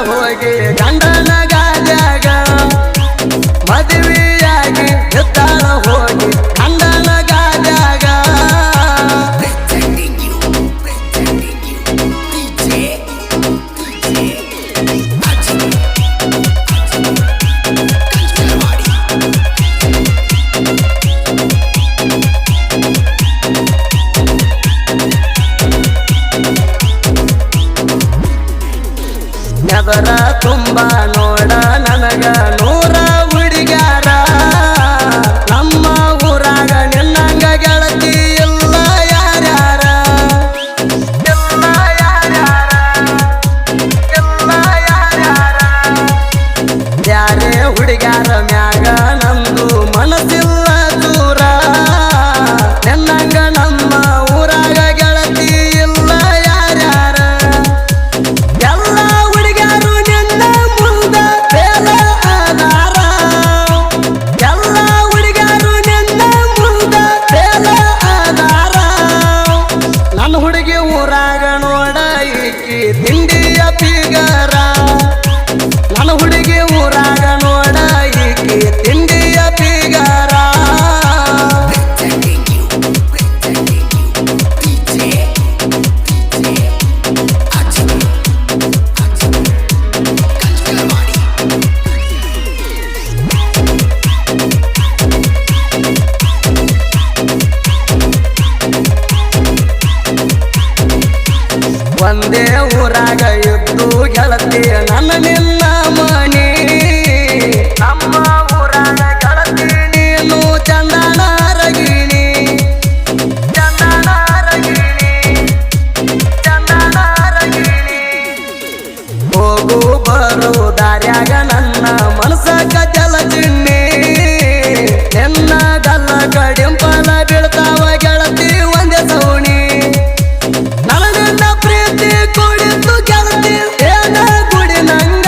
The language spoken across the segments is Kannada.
ಹೋಗಿ ಗಂಡನ ಗಾದ್ಯಾಗ ಮದುವೆಯಾಗಿ ಎತ್ತಾಳ ಹೋಗಿ ಗಂಡನ ಗಾದ್ಯಾಗ ನೆದರ ತುಂಬ ನೋಡ ನನಗ ನೂರ ಹುಡುಗ್ಯಾರ ನಮ್ಮ ಊರಾಗ ನಿನ್ನಂಗ ಗೆಳತಿ ಇಲ್ಲ ಯಾರ್ಯಾರ ಇಲ್ಲ ಯಾರ್ಯಾರ ಇಲ್ಲ ಯಾರ್ಯಾರ ಯಾರೇ ಹುಡುಗ್ಯಾರ ಮ್ಯಾಗ ನಮ್ದು ಮನಸ್ಸಿಲ್ಲ ದೂರ ನಿನ್ನಂಗ ನಮ್ಮ ಊರಾಗ ಗೆಳತಿ ಇಲ್ಲ ಯಾರ್ಯಾರ ಎಲ್ಲ ಹುಡುಗ್ಯಾರು ನಿನ್ನ ಮುಂದ ಬೇಲ ಆಧಾರ ಎಲ್ಲ ಹುಡುಗ್ಯಾರು ನಿನ್ನ ಮುಂದ ಬೇಲ ಆಧಾರ ನನ್ನ ಹುಡುಗಿ ಊರಾಗ ನೋಡ ಈಕಿ ತಿಂಡಿಯ ಪಿಗರ ನನ್ನ ಹುಡುಗಿ ಊರಾಗ ನೋಡ ಈಕಿ ತಿಂಡಿಯ ಪಿಗರ ಒಂದೇ ಊರಾಗ ಇದ್ದು ಗೆಳತಿ ನನ್ನ ನಿನ್ನ ಮನಿ ನಮ್ಮ ಊರಾಗ ಗೆಳತಿ ನೀನು ಚಂದನಾರಗಿಣಿ ಚಂದನಾರಗಿಣಿ ಚಂದನಾರಗಿಣಿ ಹೋಗು ಬರು ದಾರ್ಯಾಗ ನನ್ನ ಮನಸ್ಸಾಗ ಜಲಜಿಣ್ಣಿ ನಿನ್ನ ಗಲ್ಲ ಕಡಿಂಪಲ ಬೀಳ್ತಾವ ಗೆಳತಿ ಒಂದೇ ಸೌಣಿ ನನಗನ್ನ ಪ್ರೀತಿ ಕೊಡಿತು ಗೆಳತಿ ಏನ ಗುಡಿ ನಂಗ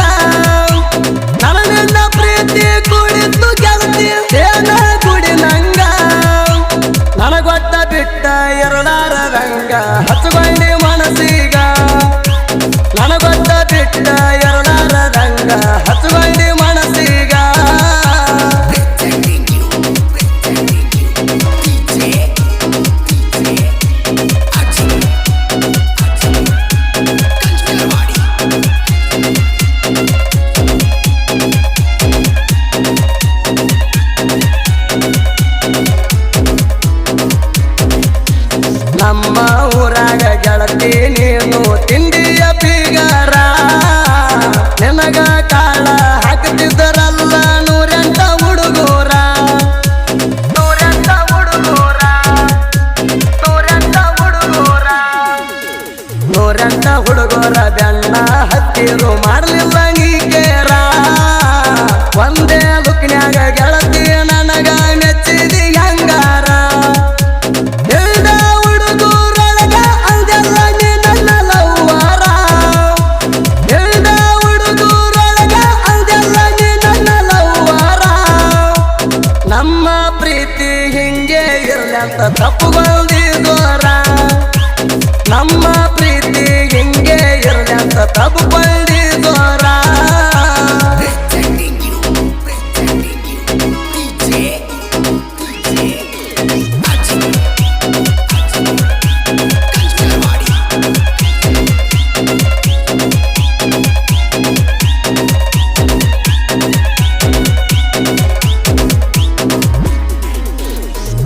ನನಗನ್ನ ಪ್ರೀತಿ ಕೊಡಿತು ಗೆಳತಿ ಏನ ಗುಡಿ ನಂಗ ನನಗೊತ್ತ ಬಿಟ್ಟ ಎರಡಾರ ರಂಗ ಹಚ್ಚಗೊಂಡಿ ಮನಸ್ಸಿಗ ನನಗೊತ್ತ ಬಿಟ್ಟ ಎರಡಾರ ರಂಗ ಹಚ್ಚಗೊಂಡಿ ಮನಸ್ಸಿಗ ನಮ್ಮ ಊರಾಗ ಗೆಳತಿ ನೀನು ತಿಂಡಿಯ ಪಿಗರ ನಿನಗ ಕಾಳ ಹಾಕ್ತಿದ್ದರಲ್ಲ ನೂರೆಂಟ ಹುಡುಗೂರ ನೂರೆಂಟ ಹುಡುಗೂರ ನೂರೆಂಟ ಹುಡುಗೂರ ನೂರೆಂಟ ಹುಡುಗೂರ ಬೆನ್ನ ಹತ್ತಿರು ಮಾಡಲಿಲ್ಲ ನೀಗೇರ ಒಂದೇ ಲುಕ್ನ್ಯಾಗ ಗೆಳತಿ ನನಗ ಮೆಚ್ಚಿದಿ ಹಂಗಾರ ನಮ್ಮ ಪ್ರೀತಿ ಹಿಂಗೆ ಇರ್ಲಂತ ತಪ್ಪುಗೊಳ್ದಿದೋರ ನಮ್ಮ ಪ್ರೀತಿ ಹಿಂಗೆ ಇರ್ಲಂತ ತಪ್ಪುಗೊಳ್ದಿದೋರ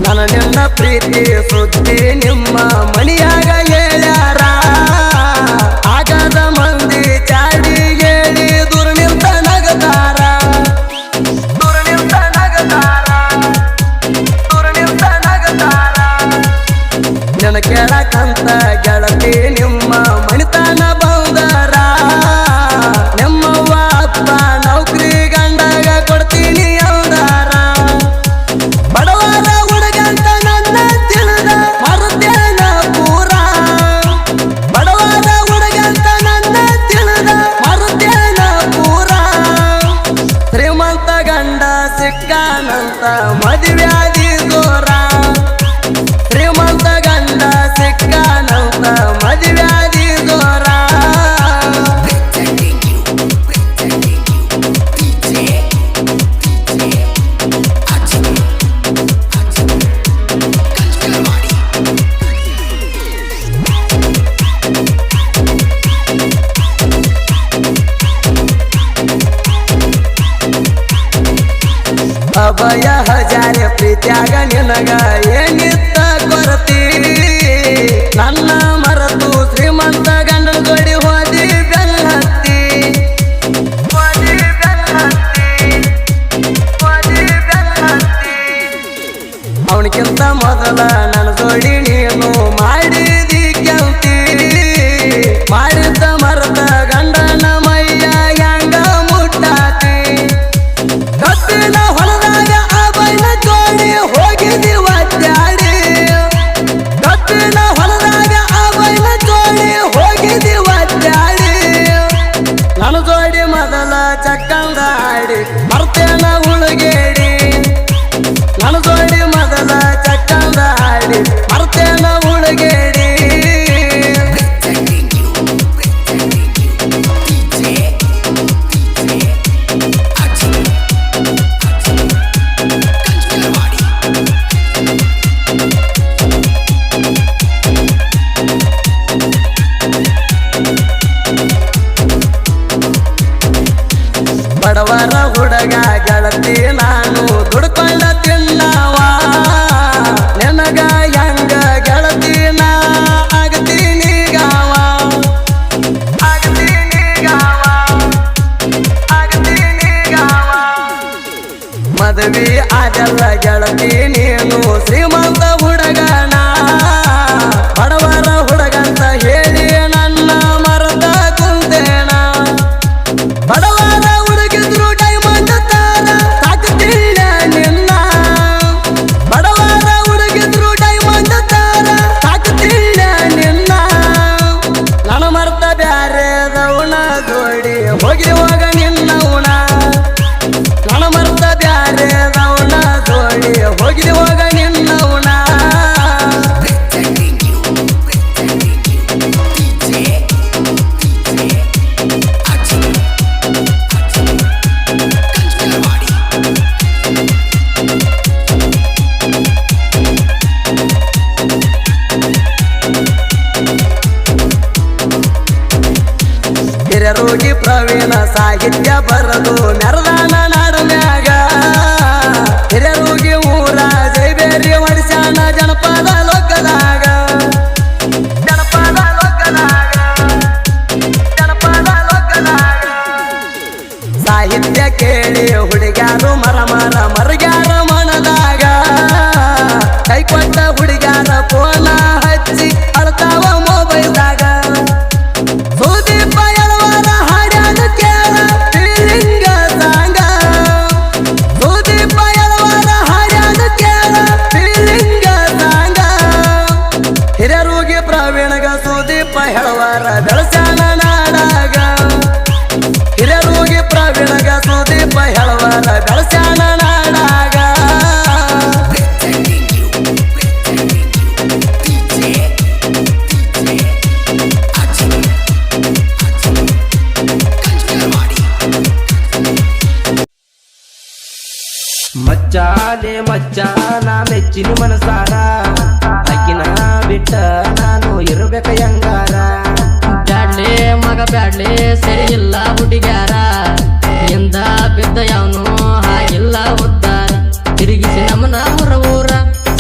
ನನ್ನ ನಿನ್ನ ಪ್ರೀತಿ ಸುದ್ದಿ ನಿಮ್ಮ ಮನೆಯಾಗ ಹೇಳ್ಯಾರ ಆಗದ ಮಂದಿ ಚಾಡಿ ಅಭಯ ಹಜಾರೆ ಪ್ರೀತ್ಯಾಗ ನಿನಗ ಏನಿತ್ತ ಕೊರತಿ ನನ್ನ ಮರತು ಶ್ರೀಮಂತ ಗಂಡನ ಜೋಡಿ ಹೋದಿ ಬೆನ್ನತ್ತಿ ಅವನಿಗಿಂತ ಮೊದಲ ನನ್ನ ಜೋಡಿ ನೀನು ಮಾಡಿದಿ ಕೆಲ್ತಿ ಮಾಡಿದ್ದ ಮರದ ಗಂಡನ ಮೈಯ ಹೆಂಗ ಮುಟ್ಟಾತಿ ಕತ್ತಿನ ಹೊಲದಾಗ ಆ ಬೈನ ಜೋಡಿ ಹೋಗಿದಿ ಒದ್ದಾಡಿ ಕತ್ತಿನ ಹೊಲದಾಗ ಆ ಬೈನ ಜೋಡಿ ಹೋಗಿದಿ ಒದ್ದಾಡಿ ನನ್ನ ಜೋಡಿ ಮೊದಲ ಚಕ್ಕಂದ ಆಡಿ ಮರ್ತೇನ ಉಳುಗೇಡಿ ನನ್ನ ಜೋಡಿ ಮೊದಲ ಚಕ್ಕಂದ ಆಡಿ ಮರ್ತೇನ ಉಳುಗೇಡಿ ಬಡವರ ಹುಡುಗ ಗೆಳತಿ ನಾನು ದುಡ್ಕೊಂಡ ತಿನ್ನವ ನಿನಗ ಹೆಂಗ ಗೆಳತಿ ನಾ ಆಗ್ತೀನಿ ಗಾವ ಮದುವೆ ಆಗಲ್ಲ ಗೆಳತಿ ನೀನು ಶ್ರೀಮಂತ ಹುಡುಗನ ಬಡವರ ಹುಡುಗಂತ ಹೇಳಿ ನನ್ನ ಮರದ ಕುಂತೇನ ಬಡವರ ಹುಡುಗಿದ್ರು ಡೈಮಂಡ್ ತಾರ ಸಾಕುತ್ತಿಲ್ಲ ನಿನ್ನ ಬಡವರ ಹುಡುಗಿದ್ರು ಡೈಮಂಡ್ ತಾರ ಸಾಕುತ್ತಿಲ್ಲ ನಿನ್ನ ನನ್ನ ಮರ್ತ ಬ್ಯಾರೆದವನ ಜೋಡಿ ಹೋಗಿ ಹೋಗ ನಿನ್ನವನ ನನ್ನ ಮರ್ತ ಬ್ಯಾರೆದವನ ಜೋಡಿ ಹೋಗಿ ಹೋಗ ನಿನ್ನವನ ಹಿರಿಯರೋಗಿ ಪ್ರವೀಣ ಸಾಹಿತ್ಯ ಬರದು ಮೆರದಾನ ನಾಡನ್ಯಾಗ ಹಿರಿಯರೋಗಿ ಊರ ಜೈಬೇರಿ ಒಡಿಶಾನ ಜನಪದ ಲೋಕದಾಗ ಸಾಹಿತ್ಯ ಕೇಳಿ ಹುಡುಗ್ಯಾರು ಮರ ಮರಗ್ಯಾರ ಮನದಾಗ ಕೈ ಕೊಟ್ಟ ಹುಡುಗ್ಯಾರ ಫೋನ ಹಚ್ಚಿ ಅಳ್ತಾವ ಮೊಬೈಲ್ದಾಗ ಸುದೀಪ ಎಳವರ ಹಾಡ್ಯಾನ ಕೇಳ ಫೀಲಿಂಗ ಸಾಂಗ ಸುದೀಪ ಎಳವರ ಹಾಡ್ಯಾನ ಕೇಳ ಫೀಲಿಂಗ ಸಾಂಗ ಹಿರಿಯರೋಗಿ ಪ್ರವೀಣಗ ಸುದೀಪ ಎಳವರ ಬೆಳಸಾನ ನಾಡಾಗ ಹಿರಿಯರೋಗಿ ಪ್ರವೀಣಗ ಸುದೀಪ ಎಳವರ ಬೆಳಸಾನ ನಾಡಾಗ ಮಚ್ಚಾಲೆ ಮಚ್ಚಾನ ಮೆಚ್ಚಿನ ಮನಸಾರ ಅಕ್ಕಿನ ಬಿಟ್ಟ ನಾನು ಇರಬೇಕ ಹೆಂಗಾರ ಬ್ಯಾಡ್ಲೆ ಮಗ ಬ್ಯಾಡ್ಲೆ ಸರಿ ಇಲ್ಲ ಹುಡುಗ್ಯಾರ ಎಂದ ಬಿದ್ದ ಯಾವನು ಹಾಗಿಲ್ಲ ಉದ್ದಾರ ತಿರುಗಿಸಿ ನಮ್ಮನ ಊರ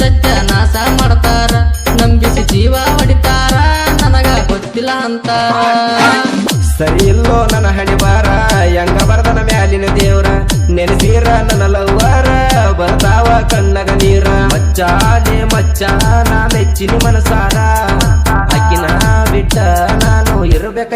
ಸತ್ಯನಾಶ ಮಾಡ್ತಾರ ನಂಬಿಸಿ ಜೀವ ಹೊಡಿತಾರ ನನಗ ಗೊತ್ತಿಲ್ಲ ಅಂತಾರ ಸರಿ ಇಲ್ಲೋ ನನ್ನ ಹಣಿಬಾರ ಹೆಂಗ ಬರ್ದನ ಮ್ಯಾಲಿನ ದೇವ್ರ ನೆನೆಸೀರ ನನ್ನ ಲವ್ವಾರ ಬರ್ತಾವ ಕಣ್ಣಗ ನೀರ ಮಚ್ಚಾಲೆ ಮಚ್ಚಾನ ಮೆಚ್ಚಿನ ಮನಸಾರ ಅಕ್ಕಿನ ಬಿಟ್ಟ ನಾನು ಇರಬೇಕ